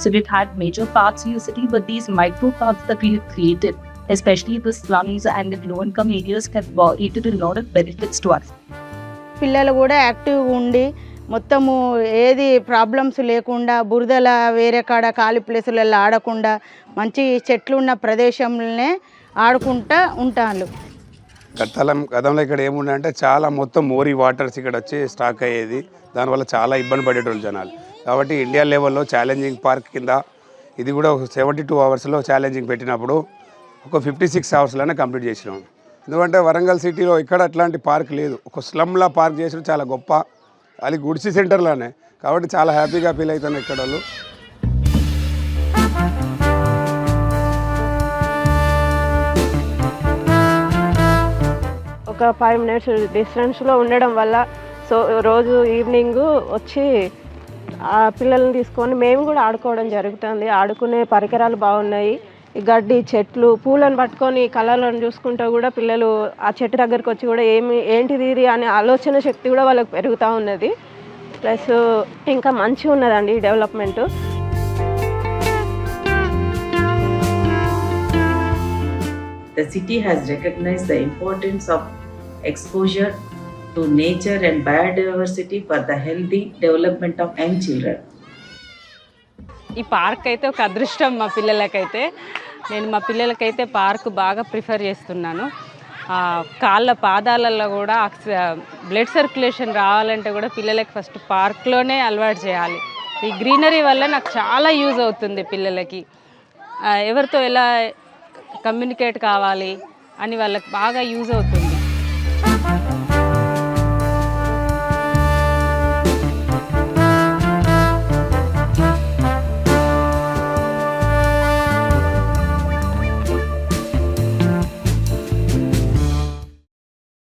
So we've had major parks in the city, but these micro parks that we have created, especially the slums and the low-income areas, have created a lot of benefits to us. పిల్లలు కూడా యాక్టివ్గా ఉండి మొత్తము ఏది problems లేకుండా బురదల వేరే కాడ ఖాళీ ప్లేసులలో ఆడకుండా మంచి చెట్లు ఉన్న ప్రదేశంలోనే ఆడుకుంటూ ఉంటారు. గతంలో ఇక్కడ ఏముండే అంటే చాలా మొత్తం మోరీ వాటర్స్ ఇక్కడ వచ్చి స్టాక్ అయ్యేది. దానివల్ల చాలా ఇబ్బంది పడేటోళ్ళు జనాలు. కాబట్టి ఇండియా లెవెల్లో ఛాలెంజింగ్ పార్క్ కింద ఇది కూడా 72 అవర్స్లో ఛాలెంజింగ్ పెట్టినప్పుడు ఒక 56 అవర్స్లోనే కంప్లీట్ చేసినాం. ఎందుకంటే వరంగల్ సిటీలో ఇక్కడ అట్లాంటి పార్క్ లేదు. ఒక స్లమ్లా పార్క్ చేసిన చాలా గొప్ప, అది గుడిసి సెంటర్లోనే. కాబట్టి చాలా హ్యాపీగా ఫీల్ అవుతాను ఇక్కడ వాళ్ళు. ఒక 5 minutes డిస్టెన్స్లో ఉండడం వల్ల సో రోజు ఈవినింగ్ వచ్చి ఆ పిల్లల్ని తీసుకొని మేము కూడా ఆడుకోవడం జరుగుతుంది. ఆడుకునే పరికరాలు బాగున్నాయి. ఈ గడ్డి, చెట్లు, పూలను పట్టుకొని కలర్లను చూసుకుంటూ కూడా పిల్లలు ఆ చెట్టు దగ్గరికి వచ్చి కూడా ఏంటిది ఇది అనే ఆలోచన శక్తి కూడా వాళ్ళకి పెరుగుతూ ఉన్నది. ప్లస్ ఇంకా మంచిగా ఉన్నదండి development. The city has recognized the importance of exposure to nature and biodiversity for the healthy development of young children. ఈ పార్క్ అయితే ఒక అదృష్టం మా పిల్లలకైతే. నేను మా పిల్లలకైతే పార్క్ బాగా ప్రిఫర్ చేస్తున్నాను. కాళ్ళ పాదాలలో కూడా బ్లడ్ సర్క్యులేషన్ రావాలంటే కూడా పిల్లలకి ఫస్ట్ పార్క్లోనే అలవాటు చేయాలి. ఈ గ్రీనరీ వల్ల నాకు చాలా యూజ్ అవుతుంది. పిల్లలకి ఎవరితో ఎలా కమ్యూనికేట్ కావాలి అని వాళ్ళకి బాగా యూజ్ అవుతుంది.